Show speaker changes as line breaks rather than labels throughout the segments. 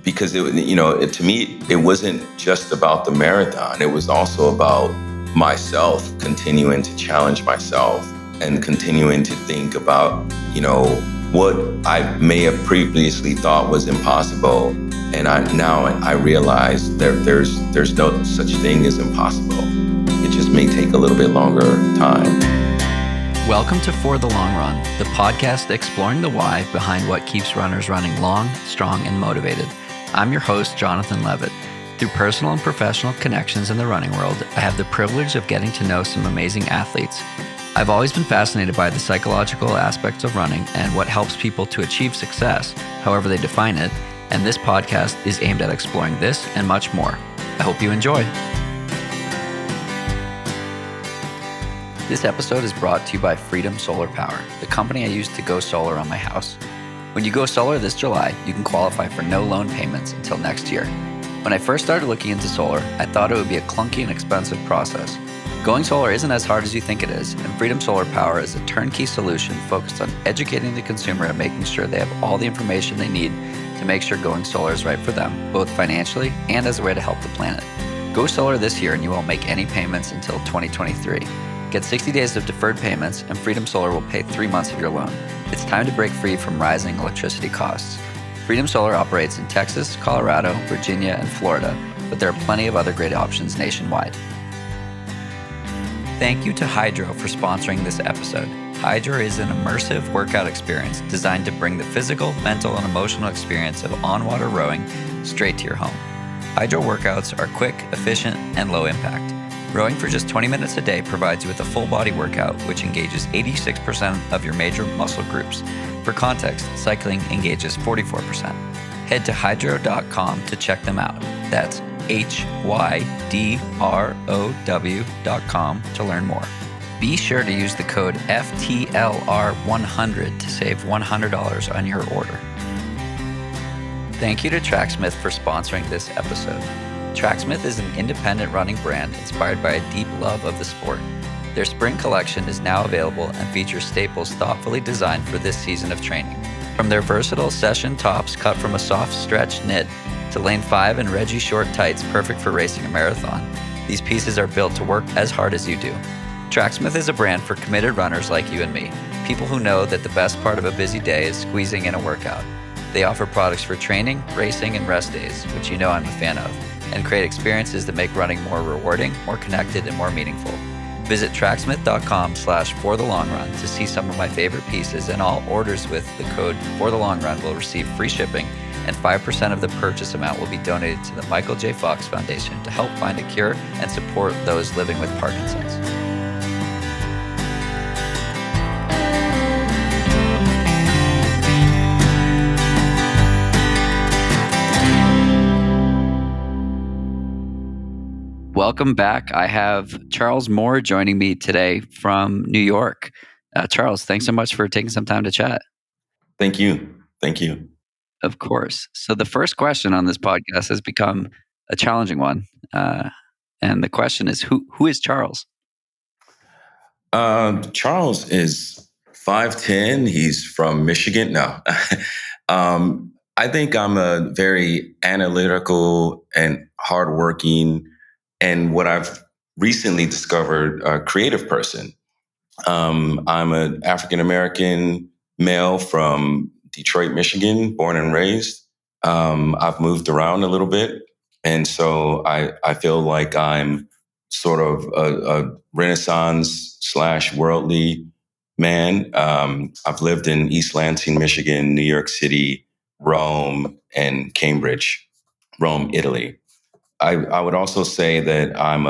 because to me, it wasn't just about the marathon. It was also about myself, continuing to challenge myself and continuing to think about, what I may have previously thought was impossible. And I realize there's no such thing as impossible. It just may take a little bit longer time.
Welcome to For the Long Run, the podcast exploring the why behind what keeps runners running long, strong, and motivated. I'm your host, Jonathan Levitt. Through personal and professional connections in the running world, I have the privilege of getting to know some amazing athletes. I've always been fascinated by the psychological aspects of running and what helps people to achieve success, however they define it, and this podcast is aimed at exploring this and much more. I hope you enjoy. This episode is brought to you by Freedom Solar Power, the company I use to go solar on my house. When you go solar this July, you can qualify for no loan payments until next year. When I first started looking into solar, I thought it would be a clunky and expensive process. Going solar isn't as hard as you think it is, and Freedom Solar Power is a turnkey solution focused on educating the consumer and making sure they have all the information they need to make sure going solar is right for them, both financially and as a way to help the planet. Go solar this year and you won't make any payments until 2023. Get 60 days of deferred payments, and Freedom Solar will pay 3 months of your loan. It's time to break free from rising electricity costs. Freedom Solar operates in Texas, Colorado, Virginia, and Florida, but there are plenty of other great options nationwide. Thank you to Hydro for sponsoring this episode. Hydro is an immersive workout experience designed to bring the physical, mental, and emotional experience of on-water rowing straight to your home. Hydro workouts are quick, efficient, and low impact. Rowing for just 20 minutes a day provides you with a full body workout, which engages 86% of your major muscle groups. For context, cycling engages 44%. Head to hydro.com to check them out. That's HYDROW.com to learn more. Be sure to use the code FTLR100 to save $100 on your order. Thank you to Tracksmith for sponsoring this episode. Tracksmith is an independent running brand inspired by a deep love of the sport. Their spring collection is now available and features staples thoughtfully designed for this season of training. From their versatile session tops cut from a soft stretch knit to Lane 5 and Reggie short tights perfect for racing a marathon, these pieces are built to work as hard as you do. Tracksmith is a brand for committed runners like you and me, people who know that the best part of a busy day is squeezing in a workout. They offer products for training, racing, and rest days, which you know I'm a fan of, and create experiences that make running more rewarding, more connected, and more meaningful. Visit tracksmith.com/forthelongrun to see some of my favorite pieces, and all orders with the code FORTHELONGRUN will receive free shipping, and 5% of the purchase amount will be donated to the Michael J. Fox Foundation to help find a cure and support those living with Parkinson's. Welcome back. I have Charles Moore joining me today from New York. Charles, thanks so much for taking some time to chat.
Thank you. Thank you.
Of course. So the first question on this podcast has become a challenging one. And the question is, who is Charles?
Charles is 5'10". He's from Michigan. No. I think I'm a very analytical and hardworking, and what I've recently discovered, a creative person. I'm an African-American male from Detroit, Michigan, born and raised. I've moved around a little bit. And so I feel like I'm sort of a Renaissance/worldly man. I've lived in East Lansing, Michigan, New York City, Rome, and Cambridge, Rome, Italy. I would also say that I'm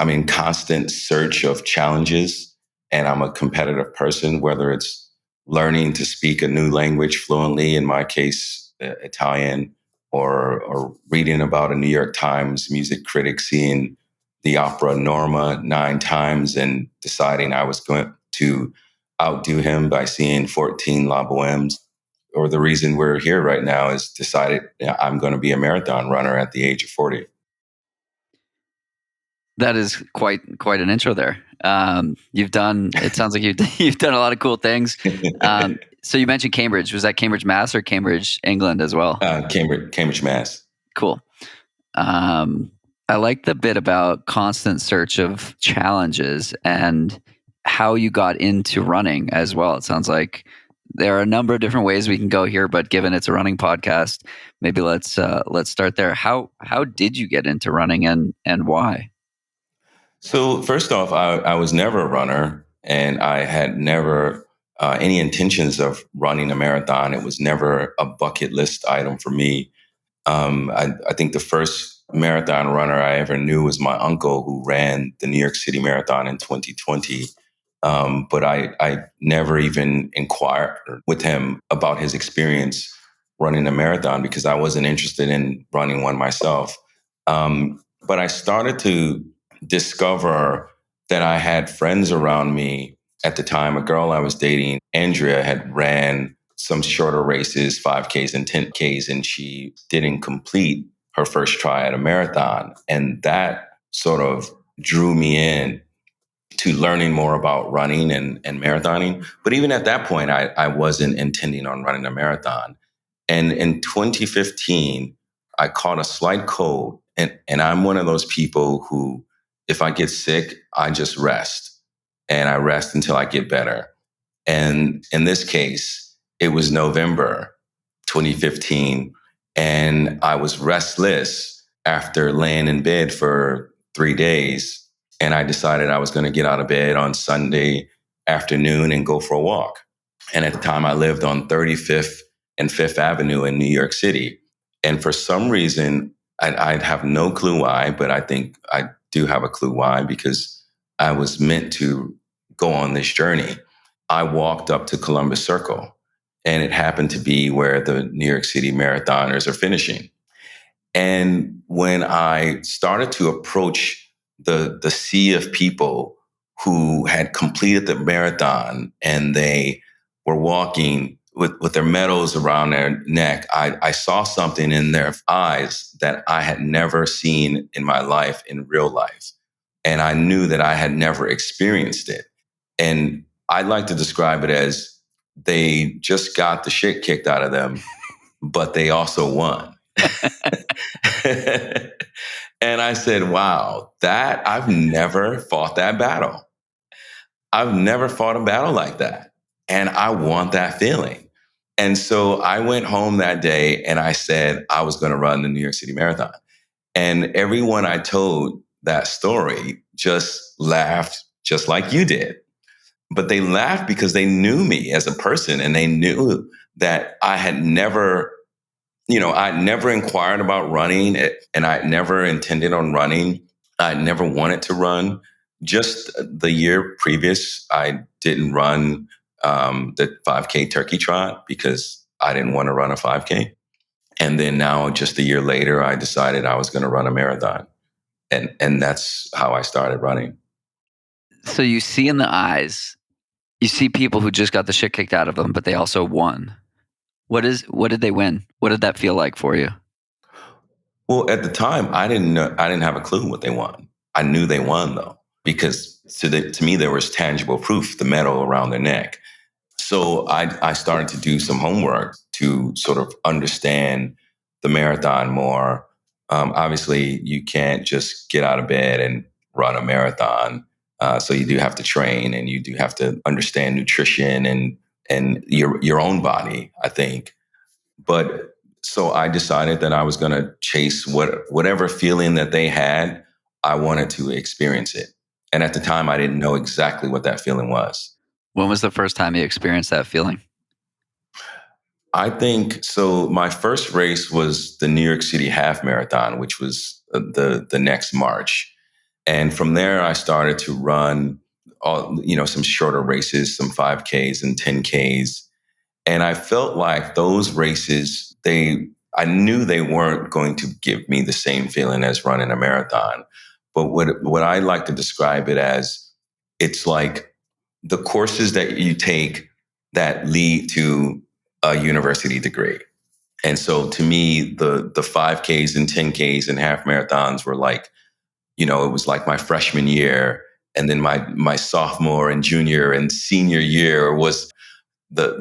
in constant search of challenges, and I'm a competitive person, whether it's learning to speak a new language fluently, in my case, Italian, or reading about a New York Times music critic seeing the opera Norma 9 times and deciding I was going to outdo him by seeing 14 La Bohemes. Or the reason we're here right now is decided I'm going to be a marathon runner at the age of 40.
That is quite an intro there. It sounds like you've done a lot of cool things. So you mentioned Cambridge. Was that Cambridge, Mass, or Cambridge, England as well?
Cambridge, Mass.
Cool. I like the bit about constant search of challenges and how you got into running as well. It sounds like there are a number of different ways we can go here, but given it's a running podcast, maybe let's start there. How did you get into running and why?
So first off, I was never a runner, and I had never any intentions of running a marathon. It was never a bucket list item for me. I think the first marathon runner I ever knew was my uncle, who ran the New York City Marathon in 2020. But I never even inquired with him about his experience running a marathon because I wasn't interested in running one myself. But I started to discover that I had friends around me at the time. A girl I was dating, Andrea, had ran some shorter races, 5Ks and 10Ks, and she didn't complete her first try at a marathon. And that sort of drew me in to learning more about running and marathoning. But even at that point, I wasn't intending on running a marathon. And in 2015, I caught a slight cold. And I'm one of those people who, if I get sick, I just rest. And I rest until I get better. And in this case, it was November 2015. And I was restless after laying in bed for 3 days. And I decided I was going to get out of bed on Sunday afternoon and go for a walk. And at the time, I lived on 35th and 5th Avenue in New York City. And for some reason, I have no clue why, but I think I do have a clue why, because I was meant to go on this journey. I walked up to Columbus Circle, and it happened to be where the New York City marathoners are finishing. And when I started to approach the sea of people who had completed the marathon and they were walking with their medals around their neck, I saw something in their eyes that I had never seen in my life, in real life. And I knew that I had never experienced it. And I like to describe it as they just got the shit kicked out of them, but they also won. And I said, wow, I've never fought that battle. I've never fought a battle like that. And I want that feeling. And so I went home that day and I said I was going to run the New York City Marathon. And everyone I told that story just laughed, just like you did. But they laughed because they knew me as a person, and they knew that I had never, I'd never inquired about running, and I'd never intended on running. I never wanted to run. Just the year previous, I didn't run the 5K turkey trot because I didn't want to run a 5K. And then now, just a year later, I decided I was going to run a marathon. And that's how I started running.
So you see in the eyes, you see people who just got the shit kicked out of them, but they also won. What did they win? What did that feel like for you?
Well, at the time, I didn't have a clue what they won. I knew they won, though, because to me, there was tangible proof, the medal around their neck. So I started to do some homework to sort of understand the marathon more. Obviously, you can't just get out of bed and run a marathon. So you do have to train, and you do have to understand nutrition and your own body, I think. But so I decided that I was going to chase whatever feeling that they had. I wanted to experience it. And at the time, I didn't know exactly what that feeling was.
When was the first time you experienced that feeling?
I think so. My first race was the New York City Half Marathon, which was the next March. And from there, I started to run some shorter races, some 5Ks and 10Ks. And I felt like those races, I knew they weren't going to give me the same feeling as running a marathon. But what I like to describe it as, it's like the courses that you take that lead to a university degree. And so to me, the 5Ks and 10Ks and half marathons were like it was like my freshman year, and then my sophomore and junior and senior year was the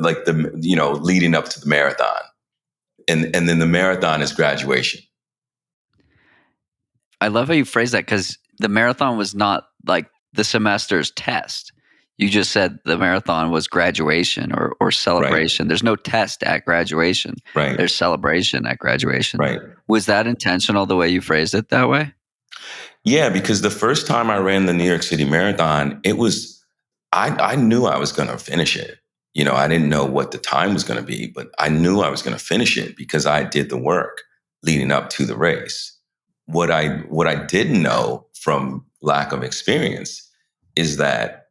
leading up to the marathon, and then the marathon is graduation.
I love how you phrase that, because the marathon was not like the semester's test. You just said the marathon was graduation or celebration.
Right.
There's no test at graduation.
Right.
There's celebration at graduation.
Right.
Was that intentional, the way you phrased it that way?
Yeah, because the first time I ran the New York City Marathon, I knew I was going to finish it. I didn't know what the time was going to be, but I knew I was going to finish it because I did the work leading up to the race. What I didn't know from lack of experience is that,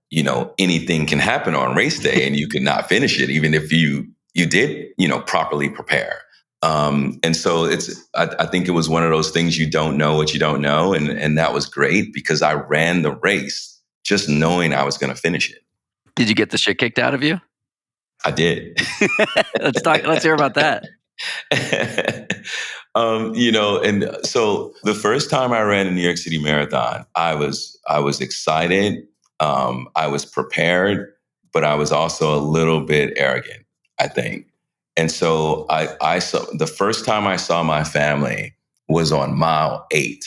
anything can happen on race day and you could not finish it, even if you did, properly prepare. And so I think it was one of those things, you don't know what you don't know. And that was great because I ran the race just knowing I was going to finish it.
Did you get the shit kicked out of you?
I did.
Let's hear about that.
And so the first time I ran the New York City Marathon, I was excited. I was prepared, but I was also a little bit arrogant, I think. And so I saw, the first time I saw my family was on mile 8.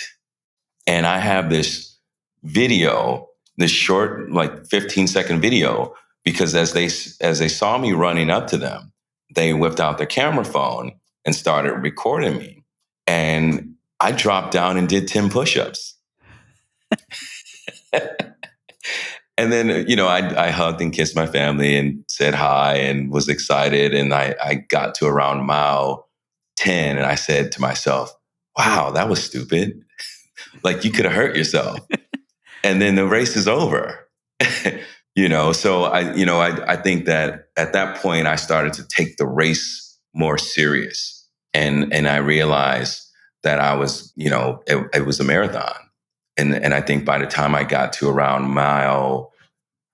And I have this video, this short, like 15-second video, because as they saw me running up to them, they whipped out their camera phone and started recording me. And I dropped down and did 10 push-ups. And then, I hugged and kissed my family and said hi and was excited. And I got to around mile 10 and I said to myself, wow, that was stupid. Like, you could have hurt yourself. And then the race is over. So I think that at that point I started to take the race more serious. And I realized that I was, it was a marathon. And I think by the time I got to around mile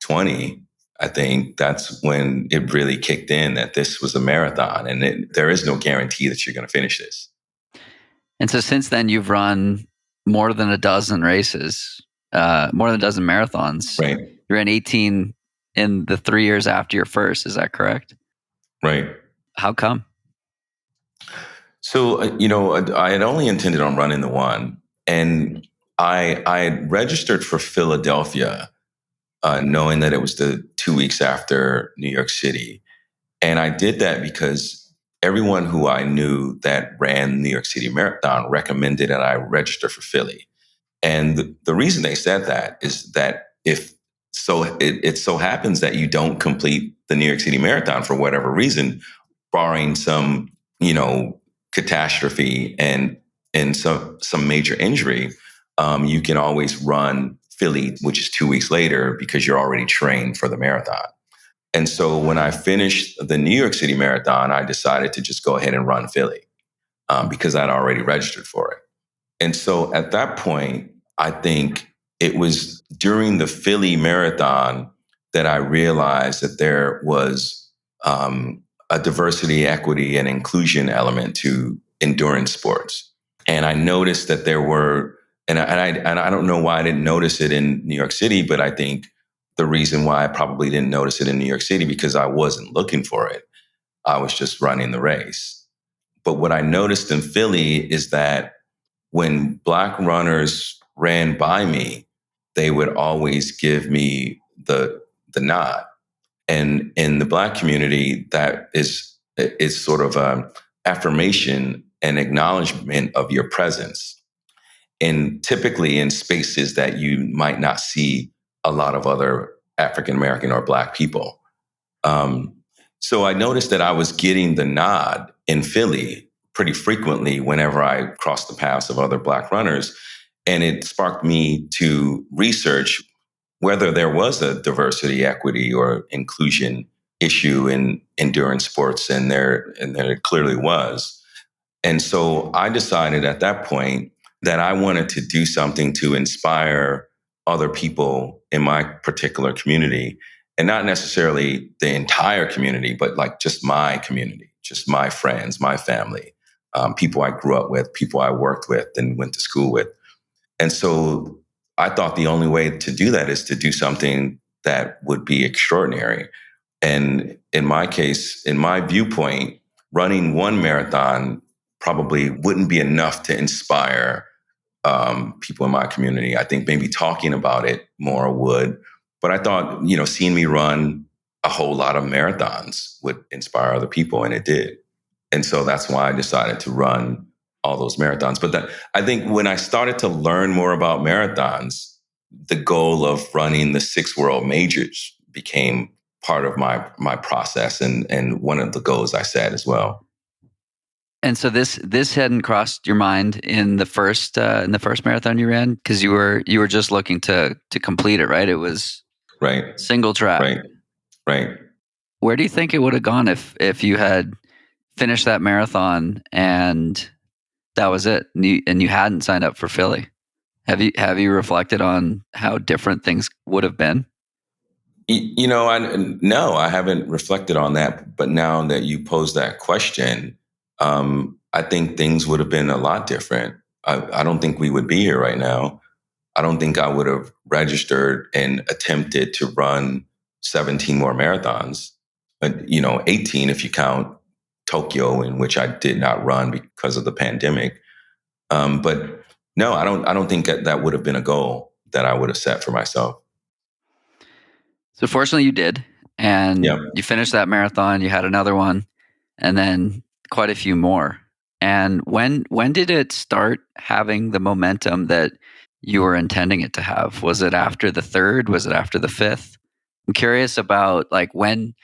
20, I think that's when it really kicked in that this was a marathon and there is no guarantee that you're going to finish this.
And so since then, you've run more than a dozen races, more than a dozen marathons.
Right.
You ran 18 in the 3 years after your first. Is that correct?
Right.
How come?
So, I had only intended on running the one, and I had registered for Philadelphia, knowing that it was the 2 weeks after New York City. And I did that because everyone who I knew that ran New York City Marathon recommended that I register for Philly. And the reason they said that is that if so, it so happens that you don't complete the New York City Marathon for whatever reason, barring some, catastrophe and some major injury, you can always run Philly, which is 2 weeks later, because you're already trained for the marathon. And so when I finished the New York City Marathon, I decided to just go ahead and run Philly because I'd already registered for it. And so at that point, I think it was during the Philly Marathon that I realized that there was a diversity, equity, and inclusion element to endurance sports. And I noticed that there were, and I don't know why I didn't notice it in New York City, but I think the reason why I probably didn't notice it in New York City because I wasn't looking for it. I was just running the race. But what I noticed in Philly is that when Black runners ran by me, they would always give me the nod. And in the Black community, that is sort of an affirmation and acknowledgement of your presence. And typically in spaces that you might not see a lot of other African American or Black people. So I noticed that I was getting the nod in Philly pretty frequently whenever I crossed the paths of other Black runners. And it sparked me to research whether there was a diversity, equity, or inclusion issue in endurance sports, and there clearly was. And so I decided at that point that I wanted to do something to inspire other people in my particular community, and not necessarily the entire community, but like just my community, just my friends, my family, people I grew up with, people I worked with and went to school with. And so I thought the only way to do that is to do something that would be extraordinary. And in my case, in my viewpoint, running one marathon probably wouldn't be enough to inspire people in my community. I think maybe talking about it more would. But I thought, seeing me run a whole lot of marathons would inspire other people, and it did. And so that's why I decided to run all those marathons. But I think when I started to learn more about marathons, the goal of running the 6 world majors became part of my process, and one of the goals I set as well.
And so this hadn't crossed your mind in the first marathon you ran, because you were just looking to complete it, right? It was
Right.
single track.
Right.
Where do you think it would have gone if you had finished that marathon and that was it, and you hadn't signed up for Philly? Have you reflected on how different things would have been?
No, I haven't reflected on that. But now that you pose that question, I think things would have been a lot different. I don't think we would be here right now. I don't think I would have registered and attempted to run 17 more marathons. 18 if you count Tokyo, in which I did not run because of the pandemic. But no, I don't think that would have been a goal that I would have set for myself.
So fortunately you did, and
Yep.
you finished that marathon, you had another one, and then quite a few more. And when did it start having the momentum that you were intending it to have? Was it after the third? Was it after the fifth? I'm curious about, like, when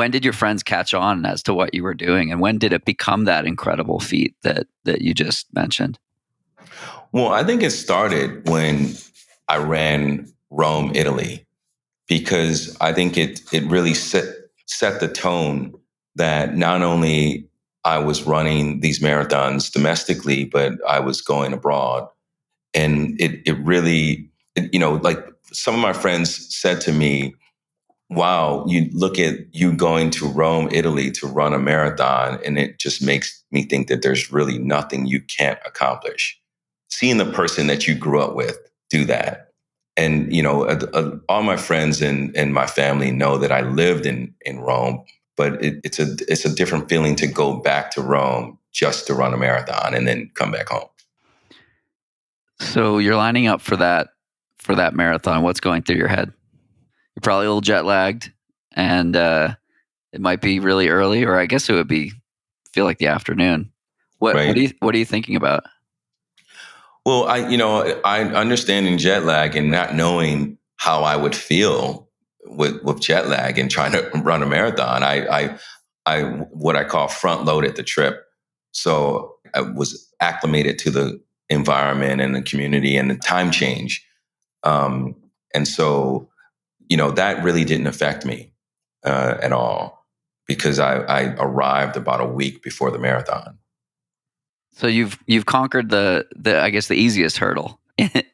did your friends catch on as to what you were doing, and when did it become that incredible feat that you just mentioned?
Well, I think it started when I ran Rome, Italy, because I think it really set the tone that not only I was running these marathons domestically, but I was going abroad. And it really, like some of my friends said to me, wow, you look at you going to Rome, Italy to run a marathon, and it just makes me think that there's really nothing you can't accomplish. Seeing the person that you grew up with do that. And, all my friends and my family know that I lived in Rome, but it's a different feeling to go back to Rome just to run a marathon and then come back home.
So you're lining up for that marathon. What's going through your head? You're probably a little jet lagged, and it might be really early, or I guess it would feel like the afternoon. What
Right.
what are you thinking about?
Well, I understanding jet lag and not knowing how I would feel with jet lag and trying to run a marathon. I what I call front loaded the trip. So I was acclimated to the environment and the community and the time change. Um, and so, that really didn't affect me at all, because I arrived about a week before the marathon.
So you've conquered the I guess the easiest hurdle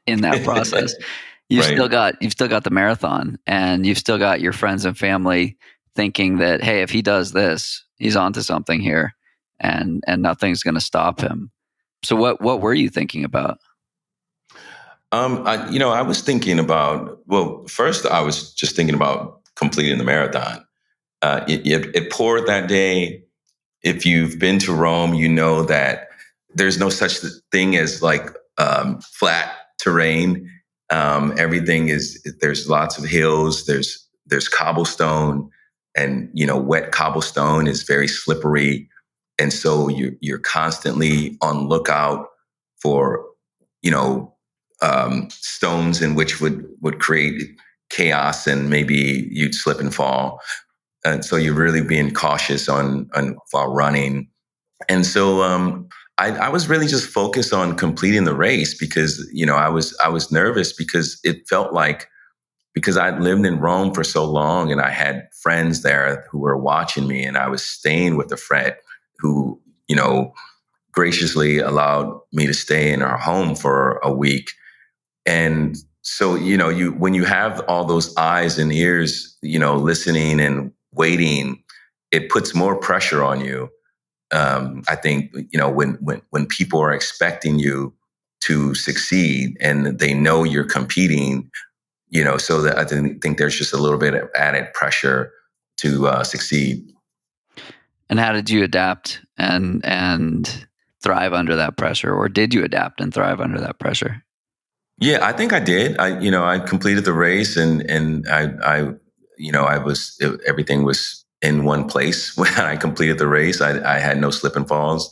in that process.
Right.
You've still got the marathon, and you've still got your friends and family thinking that, hey, if he does this, he's onto something here, and nothing's going to stop him. So what were you thinking about?
I was thinking about, well, first I was just thinking about completing the marathon. It poured that day. If you've been to Rome, you know that there's no such thing as like flat terrain. Everything there's lots of hills. There's cobblestone, and wet cobblestone is very slippery, and so you're constantly on lookout for you know stones in which would create chaos, and maybe you'd slip and fall. And so you're really being cautious on while running. And so I was really just focused on completing the race, because I was nervous, because it felt like, because I'd lived in Rome for so long and I had friends there who were watching me, and I was staying with a friend who graciously allowed me to stay in her home for a week. And so, you when you have all those eyes and ears, listening and waiting, it puts more pressure on you. I think, when people are expecting you to succeed, and they know you're competing, so that I think there's just a little bit of added pressure to succeed.
And how did you adapt and thrive under that pressure, or did you adapt and thrive under that pressure?
Yeah, I think I did. I completed the race, and I was everything was in one place when I completed the race. I had no slip and falls.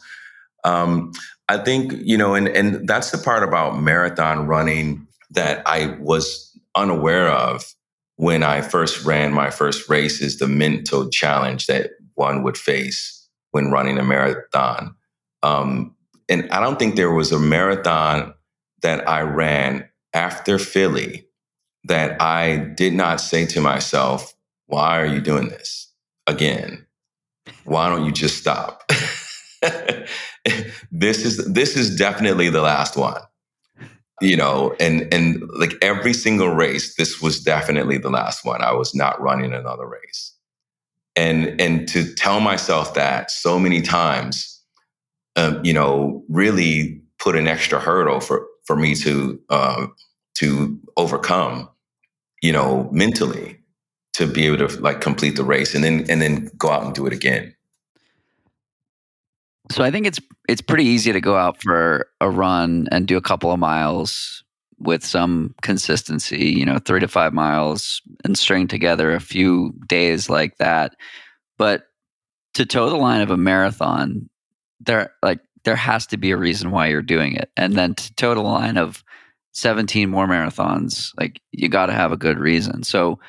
Um, I think, and that's the part about marathon running that I was unaware of when I first ran my first race, is the mental challenge that one would face when running a marathon. Um, and I don't think there was a marathon that I ran after Philly that I did not say to myself, why are you doing this again? Why don't you just stop? This is definitely the last one, and like every single race, this was definitely the last one. I was not running another race. And to tell myself that so many times, really put an extra hurdle for me to overcome, mentally, to be able to like complete the race and then go out and do it again.
So I think it's pretty easy to go out for a run and do a couple of miles with some consistency, 3 to 5 miles, and string together a few days like that. But to toe the line of a marathon, there has to be a reason why you're doing it. And then to toe the line of 17 more marathons, like you got to have a good reason. So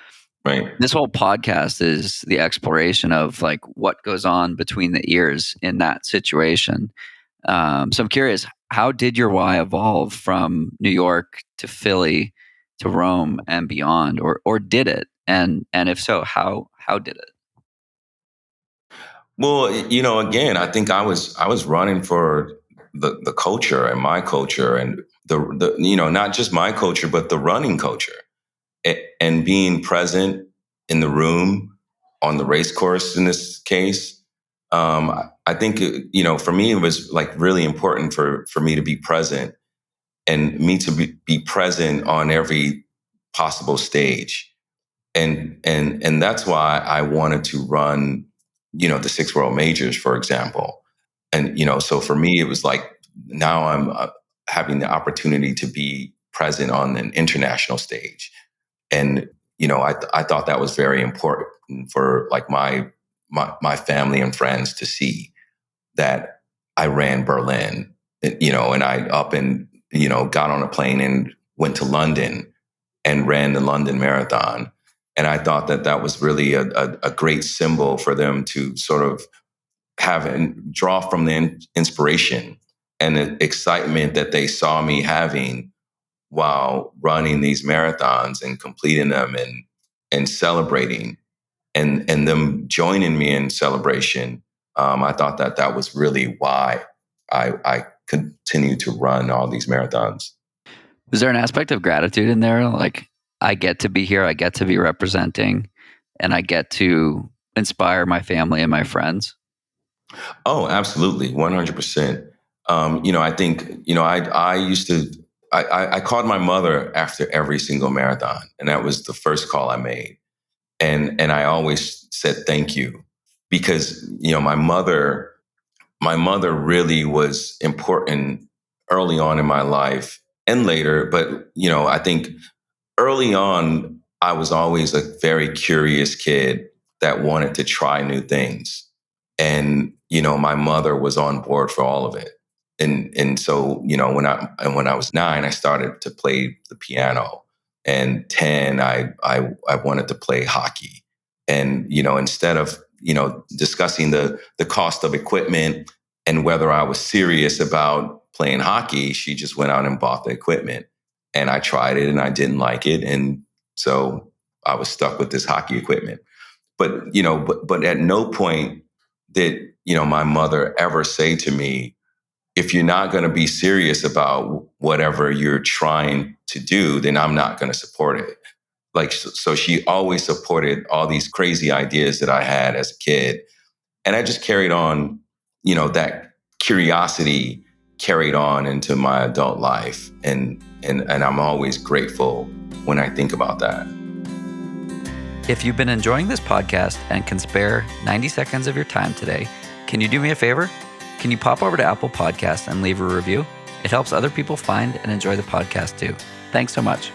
Right.
this whole podcast is the exploration of like what goes on between the ears in that situation. So I'm curious, how did your why evolve from New York to Philly to Rome and beyond, or did it? And if so, how did it?
Well, again, I think I was running for the culture and my culture, and the not just my culture but the running culture, and being present in the room on the race course in this case. I think for me it was like really important for me to be present, and me to be present on every possible stage, and that's why I wanted to run, the six world majors, for example. And so for me, it was like now I'm having the opportunity to be present on an international stage, and I thought that was very important for like my family and friends to see that I ran Berlin, and I up and got on a plane and went to London and ran the London Marathon. And I thought that that was really a great symbol for them to sort of have and draw from the inspiration and the excitement that they saw me having while running these marathons and completing them, and celebrating, and them joining me in celebration. I thought that that was really why I continue to run all these marathons.
Was there an aspect of gratitude in there? Like, I get to be here, I get to be representing, and I get to inspire my family and my friends.
Oh, absolutely, 100%. I think I used to. I called my mother after every single marathon, and that was the first call I made. And I always said thank you, because my mother really was important early on in my life and later. But I think early on, I was always a very curious kid that wanted to try new things. And, my mother was on board for all of it. And so, when I was 9, I started to play the piano. And 10, I wanted to play hockey. And, instead of, discussing the cost of equipment and whether I was serious about playing hockey, she just went out and bought the equipment, and I tried it and I didn't like it. And so I was stuck with this hockey equipment. But at no point did, my mother ever say to me, if you're not going to be serious about whatever you're trying to do, then I'm not going to support it. Like, so she always supported all these crazy ideas that I had as a kid. And I just carried on, that curiosity carried on into my adult life. And I'm always grateful when I think about that.
If you've been enjoying this podcast and can spare 90 seconds of your time today, can you do me a favor? Can you pop over to Apple Podcasts and leave a review? It helps other people find and enjoy the podcast too. Thanks so much.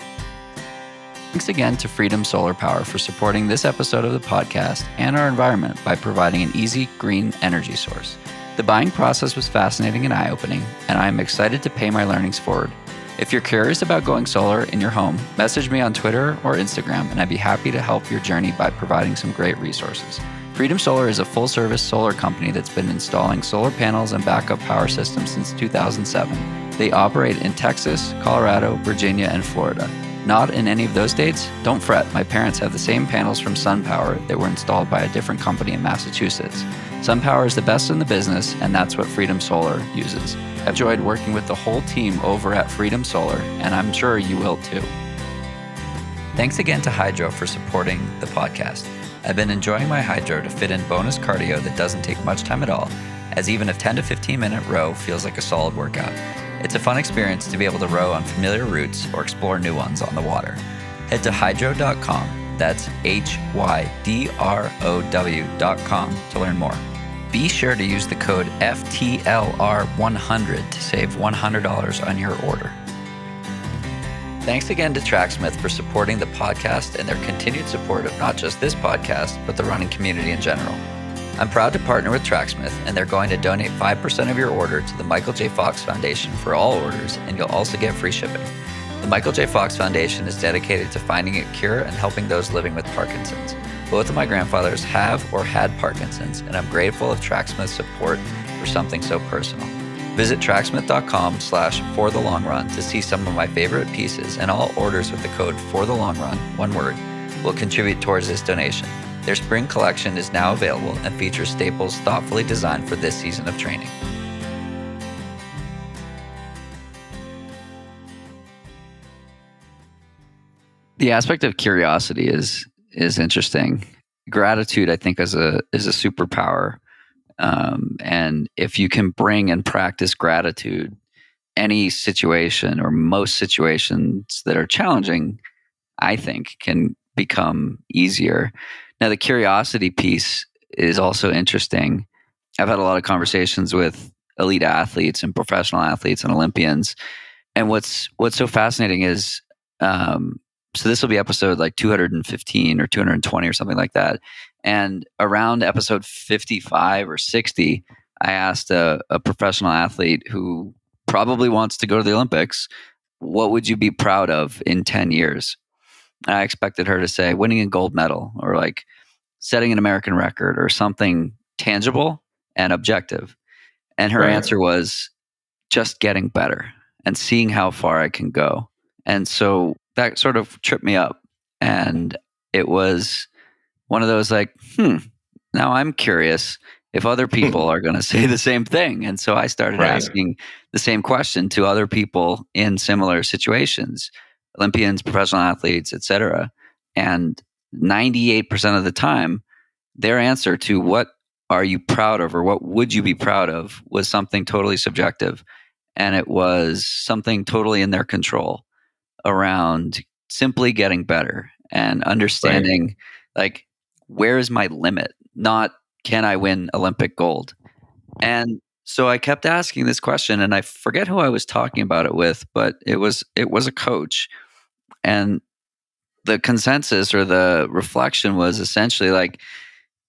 Thanks again to Freedom Solar Power for supporting this episode of the podcast and our environment by providing an easy, green energy source. The buying process was fascinating and eye-opening, and I am excited to pay my learnings forward. If you're curious about going solar in your home, message me on Twitter or Instagram, and I'd be happy to help your journey by providing some great resources. Freedom Solar is a full-service solar company that's been installing solar panels and backup power systems since 2007. They operate in Texas, Colorado, Virginia, and Florida. Not in any of those states? Don't fret, my parents have the same panels from SunPower that were installed by a different company in Massachusetts. SunPower is the best in the business, and that's what Freedom Solar uses. I've enjoyed working with the whole team over at Freedom Solar, and I'm sure you will too. Thanks again to Hydro for supporting the podcast. I've been enjoying my Hydro to fit in bonus cardio that doesn't take much time at all, as even a 10 to 15 minute row feels like a solid workout. It's a fun experience to be able to row on familiar routes or explore new ones on the water. Head to hydro.com, that's hydrow.com to learn more. Be sure to use the code FTLR100 to save $100 on your order. Thanks again to Tracksmith for supporting the podcast and their continued support of not just this podcast, but the running community in general. I'm proud to partner with Tracksmith, and they're going to donate 5% of your order to the Michael J. Fox Foundation for all orders, and you'll also get free shipping. The Michael J. Fox Foundation is dedicated to finding a cure and helping those living with Parkinson's. Both of my grandfathers have or had Parkinson's, and I'm grateful of Tracksmith's support for something so personal. Visit tracksmith.com/forthelongrun to see some of my favorite pieces, and all orders with the code FORTHELONGRUN, one word, will contribute towards this donation. Their spring collection is now available and features staples thoughtfully designed for this season of training. The aspect of curiosity is interesting. Gratitude, I think, is a superpower. And if you can bring and practice gratitude, any situation or most situations that are challenging, I think, can become easier. Now, the curiosity piece is also interesting. I've had a lot of conversations with elite athletes and professional athletes and Olympians. And what's so fascinating is, so this will be episode like 215 or 220 or something like that. And around episode 55 or 60, I asked a professional athlete who probably wants to go to the Olympics, what would you be proud of in 10 years? And I expected her to say winning a gold medal or like setting an American record or something tangible and objective. And her answer was just getting better and seeing how far I can go. And so that sort of tripped me up. And it was one of those like, now I'm curious if other people are going to say the same thing. And so I started asking the same question to other people in similar situations, Olympians, professional athletes, etc. And 98% of the time, their answer to what are you proud of or what would you be proud of was something totally subjective. And it was something totally in their control around simply getting better and understanding like, where is my limit? Not can I win Olympic gold? And so I kept asking this question, and I forget who I was talking about it with, but it was a coach. And the consensus or the reflection was essentially like,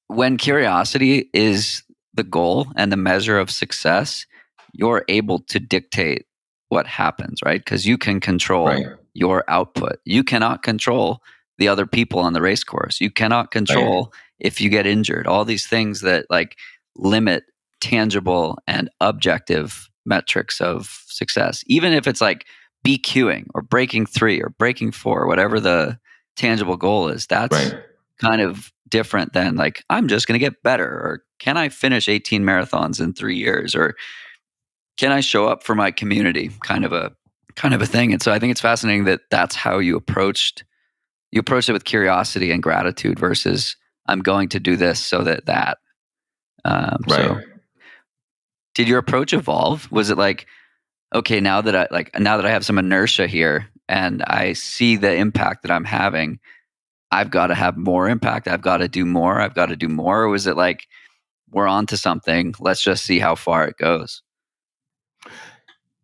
when curiosity is the goal and the measure of success, you're able to dictate what happens, right? Because you can control your output. You cannot control the other people on the race course. You cannot control if you get injured. All these things that like limit tangible and objective metrics of success. Even if it's like BQing or breaking 3 or breaking 4, whatever the tangible goal is, that's kind of different than like, I'm just going to get better, or can I finish 18 marathons in 3 years, or can I show up for my community, kind of a thing. And so I think it's fascinating that that's how you approached it with curiosity and gratitude versus I'm going to do this so that. So did your approach evolve? Was it like, okay, now that I have some inertia here and I see the impact that I'm having, I've got to have more impact. I've got to do more. I've got to do more. Or was it like, we're on to something. Let's just see how far it goes?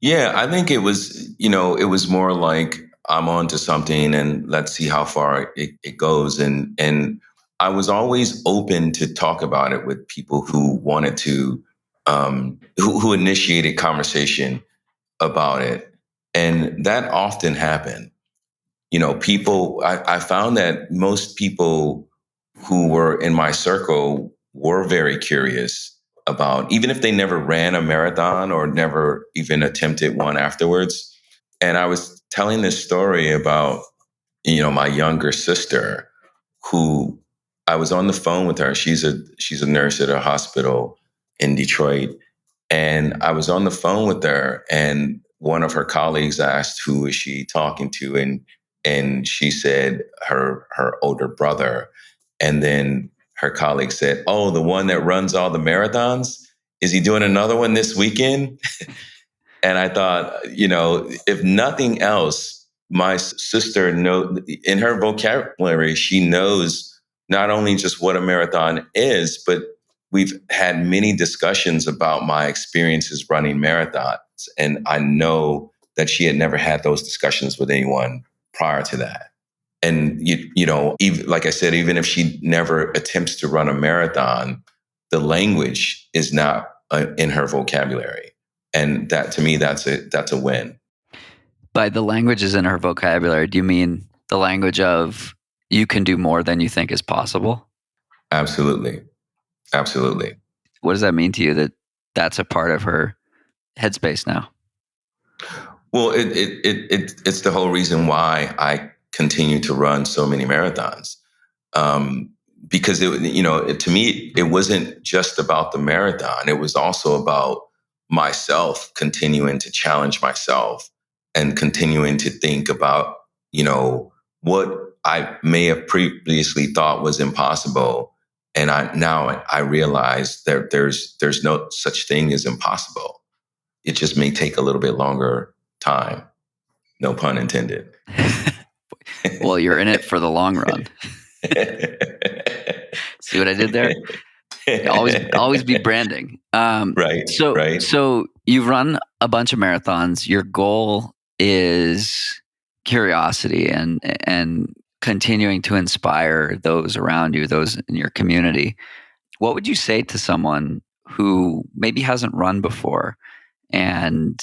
Yeah, I think it was more like I'm on to something and let's see how far it goes. And I was always open to talk about it with people who wanted to, who initiated conversation about it. And that often happened. I found that most people who were in my circle were very curious about, even if they never ran a marathon or never even attempted one afterwards. And I was telling this story about, my younger sister who I was on the phone with her. She's a nurse at a hospital in Detroit. And I was on the phone with her, and one of her colleagues asked, "Who is she talking to?" And she said her older brother. And then her colleague said, "Oh, the one that runs all the marathons. Is he doing another one this weekend?" And I thought, if nothing else, my sister in her vocabulary, she knows not only just what a marathon is, but we've had many discussions about my experiences running marathons. And I know that she had never had those discussions with anyone prior to that. And even, like I said, even if she never attempts to run a marathon, the language is not in her vocabulary, and that, to me, that's a win.
By the languages in her vocabulary, do you mean the language of you can do more than you think is possible?
Absolutely, absolutely.
What does that mean to you that that's a part of her headspace now?
Well, it's the whole reason why I continue to run so many marathons. Um, because to me, it wasn't just about the marathon. It was also about myself, continuing to challenge myself and continuing to think about, what I may have previously thought was impossible. And I realize that there's no such thing as impossible. It just may take a little bit longer time. No pun intended.
Well, you're in it for the long run. See what I did there? Always be branding.
Right.
So you've run a bunch of marathons. Your goal is curiosity and continuing to inspire those around you, those in your community. What would you say to someone who maybe hasn't run before and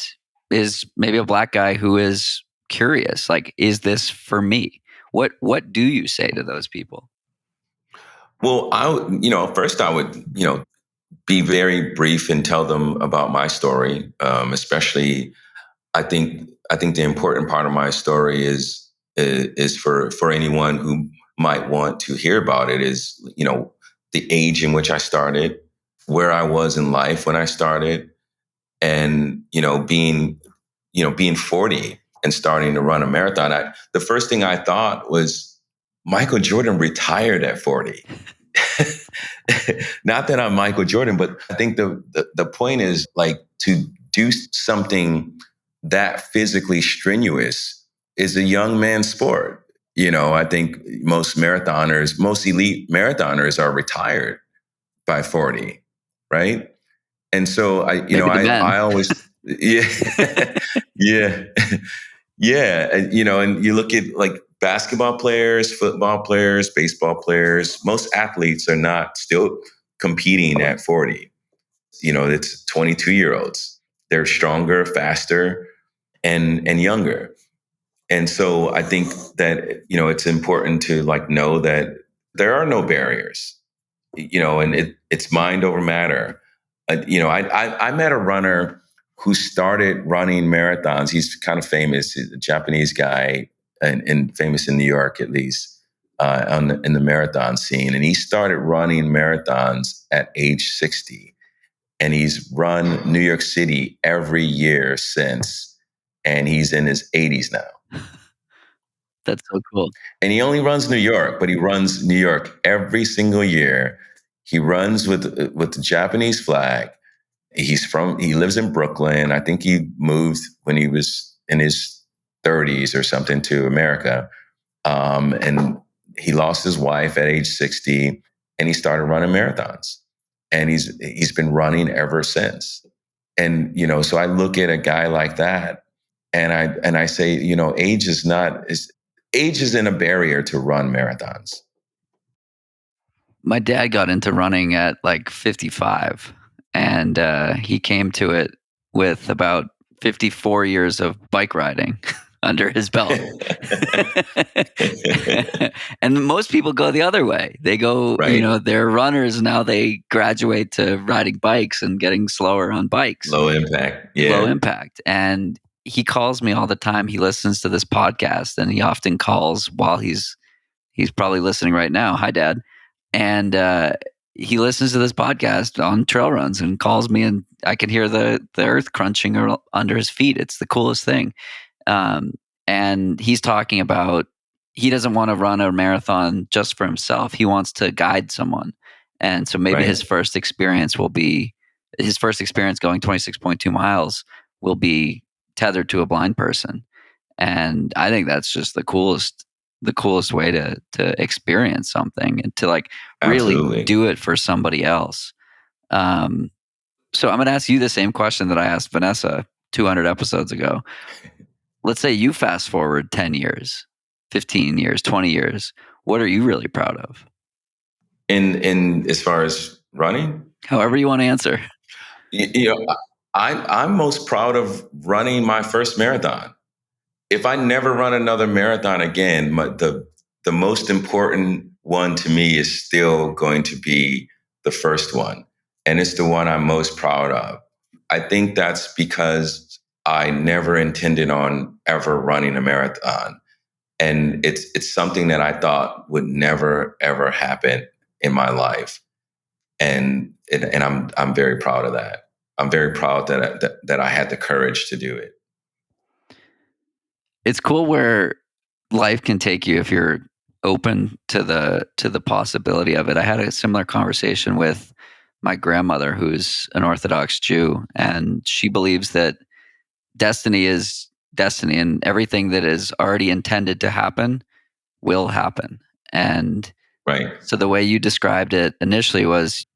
is maybe a Black guy who is curious? Like, is this for me? What do you say to those people?
Well, first I would, be very brief and tell them about my story. Especially, I think the important part of my story is for anyone who might want to hear about it is, the age in which I started, where I was in life when I started, and being 40 and starting to run a marathon. The first thing I thought was Michael Jordan retired at 40. Not that I'm Michael Jordan, but I think the point is, like, to do something that physically strenuous is a young man's sport. I think most elite marathoners are retired by 40, right? And so
Maybe the men.
I always, yeah, yeah, yeah. And you look at, like, basketball players, football players, baseball players, most athletes are not still competing at 40. It's 22-year-olds. They're stronger, faster, and younger. And so I think that, it's important to, like, know that there are no barriers, and it's mind over matter. I met a runner who started running marathons. He's kind of famous. He's a Japanese guy, and famous in New York, at least, in the marathon scene. And he started running marathons at age 60. And he's run New York City every year since. And he's in his 80s now.
That's so cool.
And he only runs New York, but he runs New York every single year. He runs with the Japanese flag. He lives in Brooklyn. I think he moved when he was in his 30s or something to America. And he lost his wife at age 60, and he started running marathons. And he's been running ever since. And, so I look at a guy like that, and I say, age isn't a barrier to run marathons.
My dad got into running at like 55, and he came to it with about 54 years of bike riding under his belt. And most people go the other way. They go,
Right.
they're runners now. They graduate to riding bikes and getting slower on bikes.
Low impact. Yeah.
Low impact. And he calls me all the time. He listens to this podcast, and he often calls while he's probably listening right now. Hi, Dad. And he listens to this podcast on trail runs and calls me, and I can hear the earth crunching under his feet. It's the coolest thing. And he's talking about he doesn't want to run a marathon just for himself. He wants to guide someone. And so maybe his first experience going 26.2 miles will be tethered to a blind person. And I think that's just the coolest way to experience something and to like really
Absolutely.
do it for somebody else. So I'm going to ask you the same question that I asked Vanessa 200 episodes ago. Let's say you fast forward 10 years, 15 years, 20 years. What are you really proud of?
In as far as running?
However you want to answer.
I'm most proud of running my first marathon. If I never run another marathon again, the most important one to me is still going to be the first one. And it's the one I'm most proud of. I think that's because I never intended on ever running a marathon. And it's something that I thought would never, ever happen in my life. And I'm very proud of that. I'm very proud that I had the courage to do it.
It's cool where life can take you if you're open to the possibility of it. I had a similar conversation with my grandmother, who's an Orthodox Jew, and she believes that destiny is destiny, and everything that is already intended to happen will happen. And so the way you described it initially was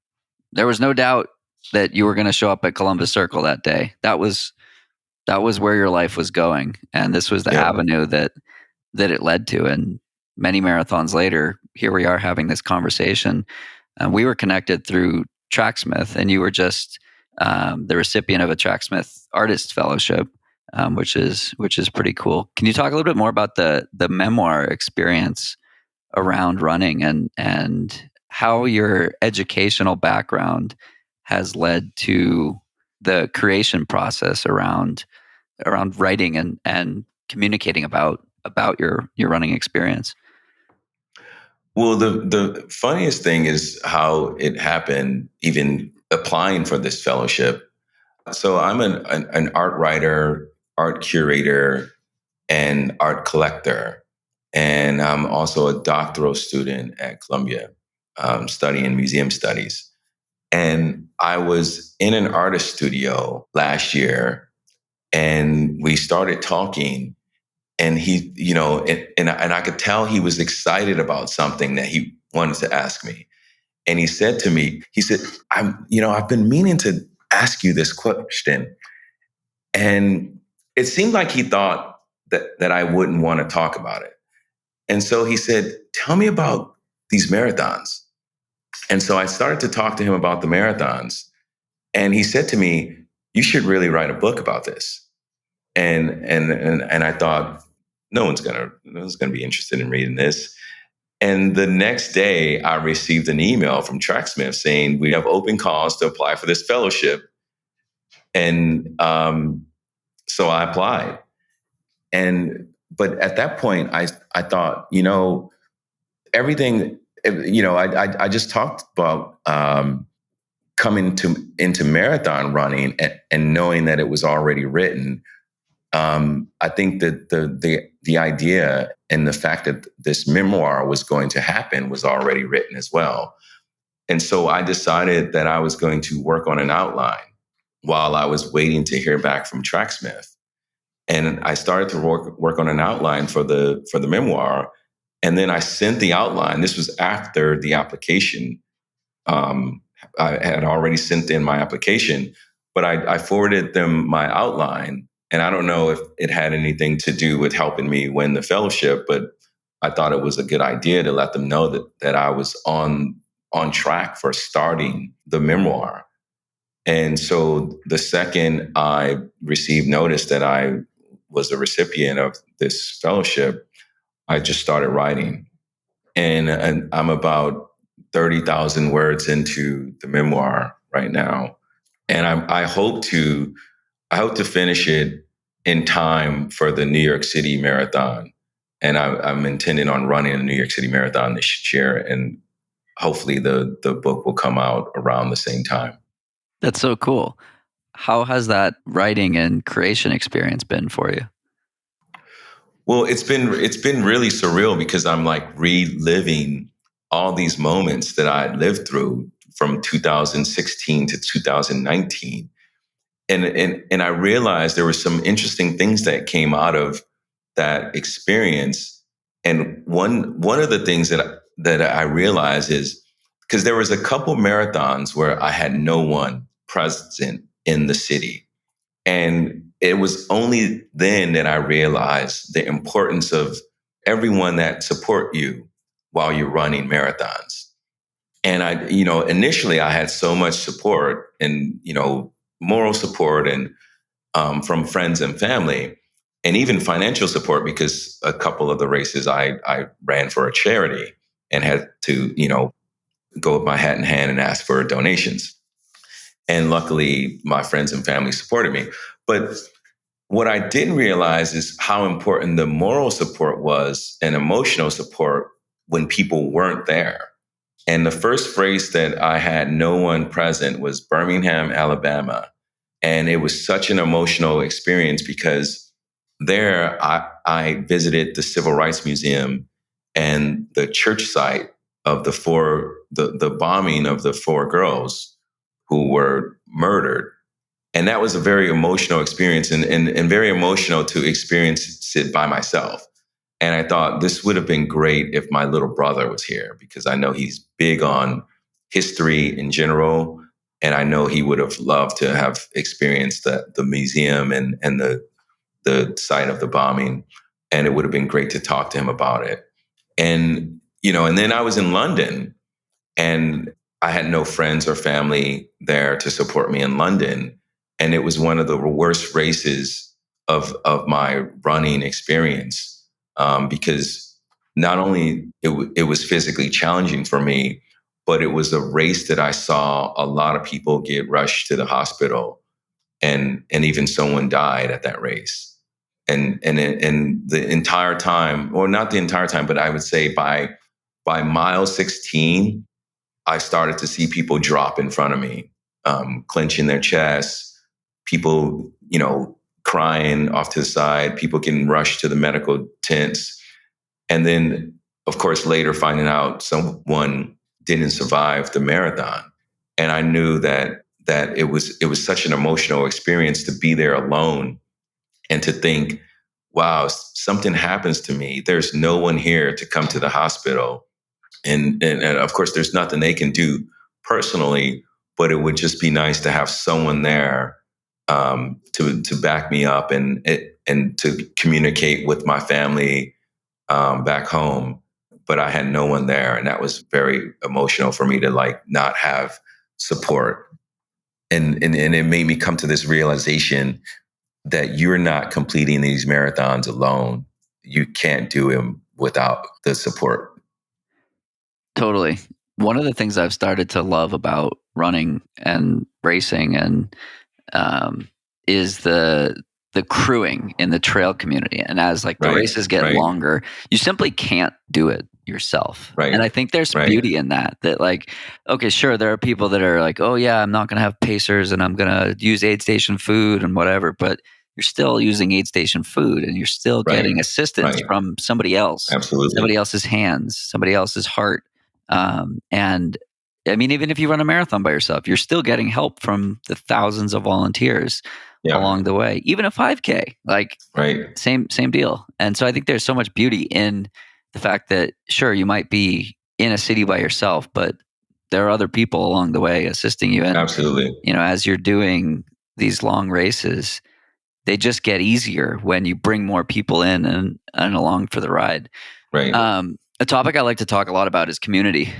there was no doubt that you were going to show up at Columbus Circle that day. That was where your life was going, and this was the avenue that it led to. And many marathons later, here we are having this conversation. We were connected through Tracksmith, and you were just the recipient of a Tracksmith Artist Fellowship, which is pretty cool. Can you talk a little bit more about the memoir experience around running and how your educational background has led to the creation process around writing and communicating about your running experience?
Well, the funniest thing is how it happened, even applying for this fellowship. So I'm an art writer, art curator, and art collector. And I'm also a doctoral student at Columbia, studying museum studies. And I was in an artist studio last year, and we started talking. And he, and I could tell he was excited about something that he wanted to ask me. And he said to me, I've been meaning to ask you this question. And it seemed like he thought that I wouldn't want to talk about it. And so he said, tell me about these marathons. And so I started to talk to him about the marathons. And he said to me, you should really write a book about this. And I thought, no one's gonna be interested in reading this. And the next day, I received an email from Tracksmith saying we have open calls to apply for this fellowship. And so I applied. But at that point, I thought, everything. I just talked about coming into marathon running and knowing that it was already written. I think that the idea and the fact that this memoir was going to happen was already written as well. And so I decided that I was going to work on an outline. while I was waiting to hear back from Tracksmith. And I started to work on an outline for the memoir. And then I sent the outline. This was after the application. Um, I had already sent in my application, but I forwarded them my outline. And I don't know if it had anything to do with helping me win the fellowship, but I thought it was a good idea to let them know that I was on track for starting the memoir. And so the second I received notice that I was a recipient of this fellowship, I just started writing. And I'm about 30,000 words into the memoir right now. And I hope to finish it in time for the New York City Marathon. And I'm intending on running a New York City Marathon this year. And hopefully the book will come out around the same time.
That's so cool. How has that writing and creation experience been for you?
Well, it's been really surreal because I'm like reliving all these moments that I lived through from 2016 to 2019. And I realized there were some interesting things that came out of that experience. And one of the things that I realized is because there was a couple marathons where I had no one present in the city. And it was only then that I realized the importance of everyone that support you while you're running marathons. And initially I had so much support and, moral support and from friends and family, and even financial support because a couple of the races I ran for a charity and had to, go with my hat in hand and ask for donations. And luckily, my friends and family supported me. But what I didn't realize is how important the moral support was and emotional support when people weren't there. And the first phrase that I had no one present was Birmingham, Alabama. And it was such an emotional experience because there I visited the Civil Rights Museum and the church site of the bombing of the four girls who were murdered. And that was a very emotional experience and very emotional to experience it by myself. And I thought this would have been great if my little brother was here because I know he's big on history in general. And I know he would have loved to have experienced the museum and the site of the bombing. And it would have been great to talk to him about it. And, and then I was in London and I had no friends or family there to support me in London. And it was one of the worst races of my running experience because not only it was physically challenging for me, but it was a race that I saw a lot of people get rushed to the hospital, and even someone died at that race. And the entire time, or not the entire time, but I would say by mile 16, I started to see people drop in front of me, clenching their chests, people, crying off to the side, people getting rushed to the medical tents. And then, of course, later finding out someone didn't survive the marathon. And I knew that it was such an emotional experience to be there alone and to think, wow, something happens to me. There's no one here to come to the hospital. And of course, there's nothing they can do personally, but it would just be nice to have someone there to back me up and to communicate with my family back home. But I had no one there, and that was very emotional for me to not have support. And it made me come to this realization that you're not completing these marathons alone. You can't do them without the support.
Totally. One of the things I've started to love about running and racing and is the crewing in the trail community. And as the races get longer, you simply can't do it yourself.
Right.
And I think there's beauty in that okay, sure, there are people that are like, oh yeah, I'm not going to have pacers and I'm going to use aid station food and whatever, but you're still using aid station food and you're still getting assistance from somebody else.
Absolutely.
Somebody else's hands, somebody else's heart. And I mean, even if you run a marathon by yourself, you're still getting help from the thousands of volunteers along the way. Even a 5K, like same deal. And so I think there's so much beauty in the fact that, sure, you might be in a city by yourself, but there are other people along the way assisting you. And,
absolutely,
as you're doing these long races, they just get easier when you bring more people in and along for the ride.
Right.
A topic I like to talk a lot about is community.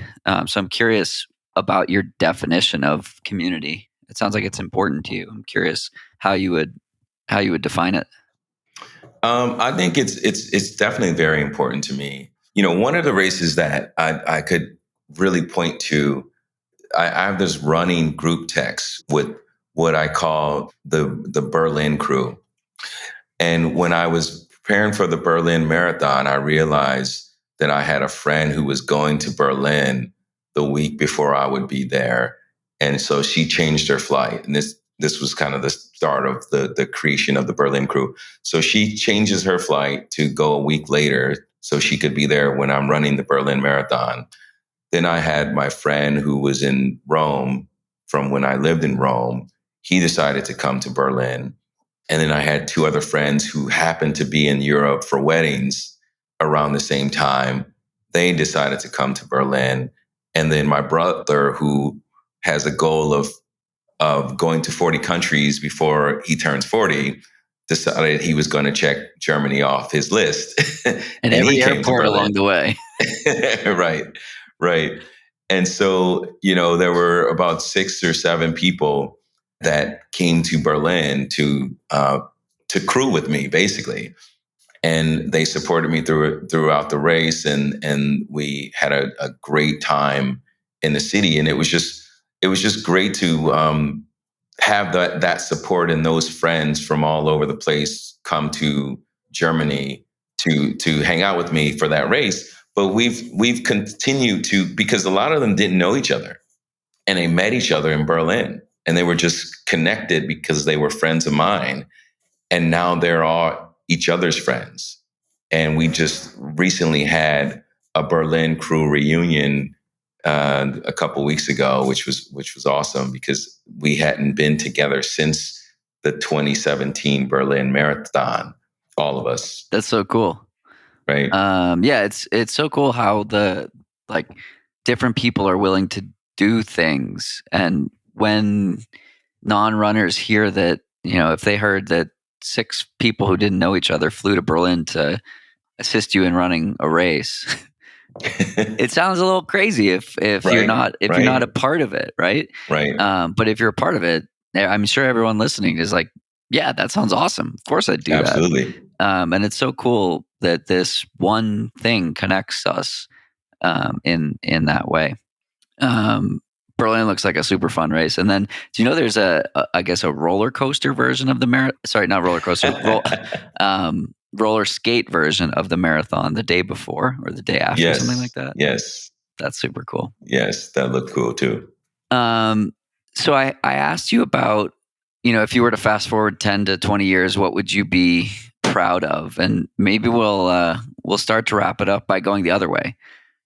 So I'm curious about your definition of community. It sounds like it's important to you. I'm curious how you would define it.
I think it's definitely very important to me. One of the races that I could really point to, I have this running group text with what I call the Berlin crew. And when I was preparing for the Berlin Marathon, I realized that I had a friend who was going to Berlin the week before I would be there. And so she changed her flight. And this was kind of the start of the creation of the Berlin crew. So she changes her flight to go a week later so she could be there when I'm running the Berlin Marathon. Then I had my friend who was in Rome from when I lived in Rome. He decided to come to Berlin. And then I had two other friends who happened to be in Europe for weddings around the same time. They decided to come to Berlin. And then my brother, who has a goal of going to 40 countries before he turns 40, decided he was going to check Germany off his list.
And every he came to Berlin along the way.
Right. And so, there were about 6 or 7 people that came to Berlin to crew with me, basically. And they supported me throughout the race. And we had a great time in the city. And it was just great to have that support and those friends from all over the place come to Germany to hang out with me for that race. But we've continued to, because a lot of them didn't know each other, and they met each other in Berlin, and they were just connected because they were friends of mine. And now they're all each other's friends. And we just recently had a Berlin crew reunion a couple weeks ago, which was awesome because we hadn't been together since the 2017 Berlin Marathon, all of us.
That's so cool.
Right.
Yeah, it's so cool how the different people are willing to do things. And when non-runners hear that, if they heard that 6 people who didn't know each other flew to Berlin to assist you in running a race, it sounds a little crazy if you're not a part of it, right?
Right.
But if you're a part of it, I'm sure everyone listening is like, yeah, that sounds awesome. Of course I'd do that.
Absolutely.
And it's so cool that this one thing connects us in that way. Berlin looks like a super fun race. And then, do you know there's I guess a roller coaster version of the marathon? Sorry, not roller coaster. Roller skate version of the marathon the day before or the day after, something like that.
Yes.
That's super cool.
Yes, that looked cool too.
So I asked you about, if you were to fast forward 10 to 20 years, what would you be proud of? And maybe we'll start to wrap it up by going the other way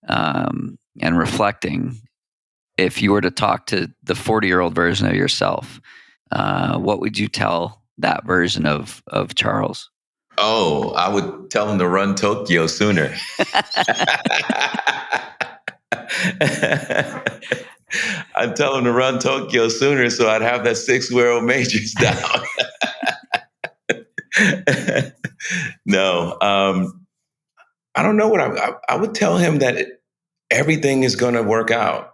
and reflecting. If you were to talk to the 40-year-old version of yourself, what would you tell that version of Charles?
Oh, I would tell him to run Tokyo sooner. I'd tell him to run Tokyo sooner so I'd have that 6 world majors down. No, I don't know what I would tell him that everything is going to work out.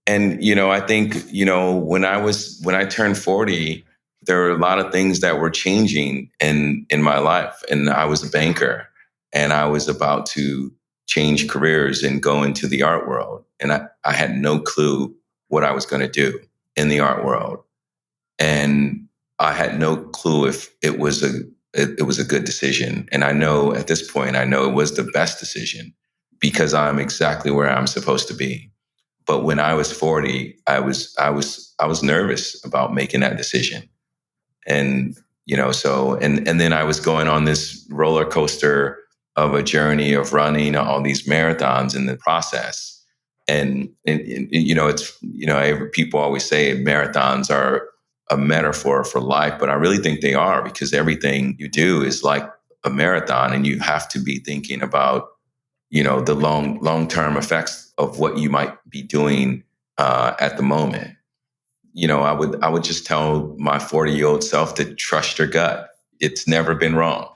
And, I think, when I turned 40, there were a lot of things that were changing in my life. And I was a banker and I was about to change careers and go into the art world. And I had no clue what I was going to do in the art world. And I had no clue if it was a good decision. And I know at this point, it was the best decision because I'm exactly where I'm supposed to be. But when I was 40, I was nervous about making that decision. And, and then I was going on this roller coaster of a journey of running all these marathons in the process. People always say marathons are a metaphor for life, but I really think they are, because everything you do is like a marathon, and you have to be thinking about, the long-term effects of what you might be doing at the moment. I would just tell my 40-year-old self to trust your gut. It's never been wrong.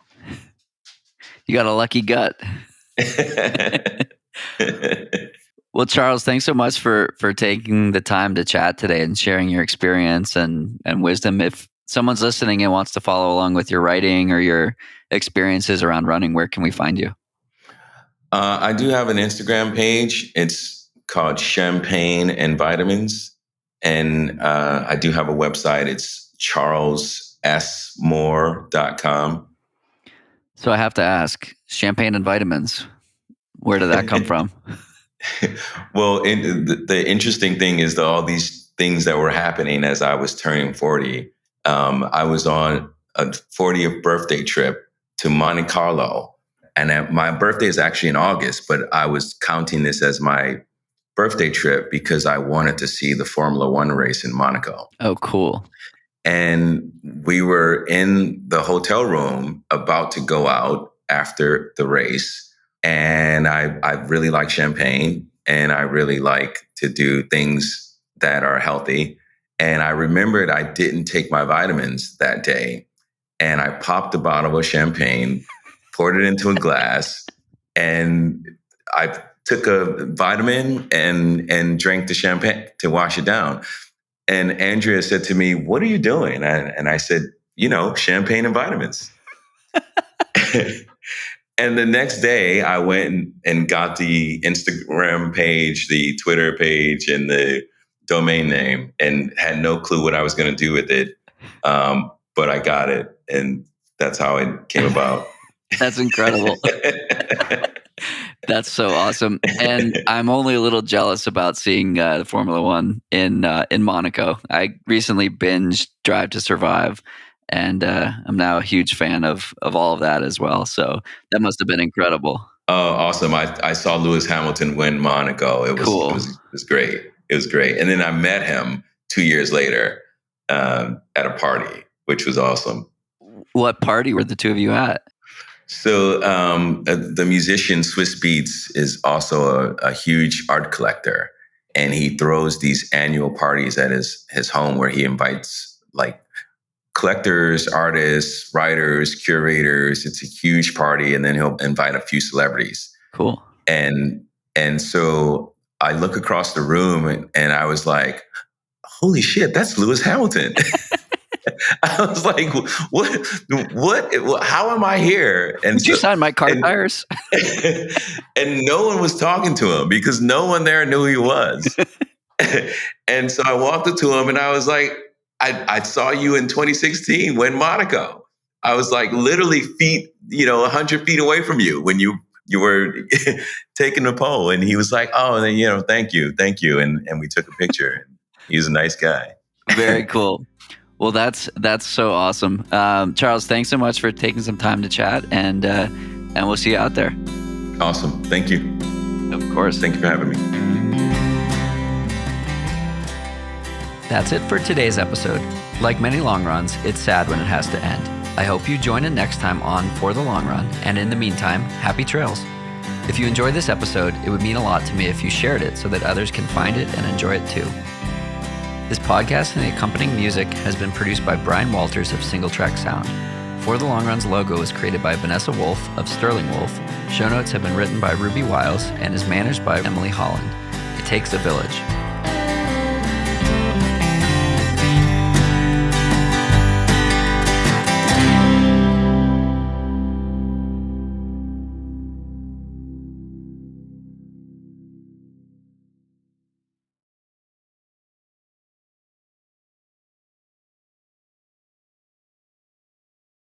You got a lucky gut. Well, Charles, thanks so much for taking the time to chat today and sharing your experience and wisdom. If someone's listening and wants to follow along with your writing or your experiences around running, where can we find you?
I do have an Instagram page. It's called Champagne and Vitamins. And I do have a website. It's charlessmoore.com.
So I have to ask, Champagne and Vitamins, where did that come from?
Well, the interesting thing is that all these things that were happening as I was turning 40, I was on a 40th birthday trip to Monte Carlo. And my birthday is actually in August, but I was counting this as my birthday trip because I wanted to see the Formula One race in Monaco.
Oh, cool.
And we were in the hotel room about to go out after the race. And I really like champagne, and I really like to do things that are healthy. And I remembered I didn't take my vitamins that day. And I popped a bottle of champagne, poured it into a glass, and I took a vitamin and drank the champagne to wash it down. And Andrea said to me, "What are you doing?" And I said, champagne and vitamins. And the next day I went and got the Instagram page, the Twitter page, and the domain name, and had no clue what I was going to do with it. But I got it, and that's how it came about.
That's incredible. That's so awesome. And I'm only a little jealous about seeing the Formula One in Monaco. I recently binged Drive to Survive, and I'm now a huge fan of all of that as well. So that must have been incredible.
Oh, awesome. I saw Lewis Hamilton win Monaco. It was
cool.
It was great. It was great. And then I met him 2 years later at a party, which was awesome.
What party were the two of you at?
So the musician Swiss Beats is also a huge art collector, and he throws these annual parties at his home where he invites like collectors, artists, writers, curators. It's a huge party, and then he'll invite a few celebrities.
Cool.
And so I look across the room, and I was like, "Holy shit, that's Lewis Hamilton!" I was like, "What? How am I here?" And
did you sign my car tires?
And no one was talking to him because no one there knew who he was. And so I walked up to him, and I was like, I saw you in 2016 win Monaco. I was like literally 100 feet away from you when you were taking the pole." And he was like, "Oh, then, thank you. And we took a picture. He was a nice guy."
Very cool. Well, that's so awesome. Charles, thanks so much for taking some time to chat, and we'll see you out there.
Awesome. Thank you.
Of course.
Thank you for having me.
That's it for today's episode. Like many long runs, it's sad when it has to end. I hope you join in next time on For the Long Run, and in the meantime, happy trails. If you enjoyed this episode, it would mean a lot to me if you shared it so that others can find it and enjoy it too. This podcast and the accompanying music has been produced by Brian Walters of Single Track Sound. For the Long Run's logo was created by Vanessa Wolf of Sterling Wolf. Show notes have been written by Ruby Wiles and is managed by Emily Holland. It takes a village.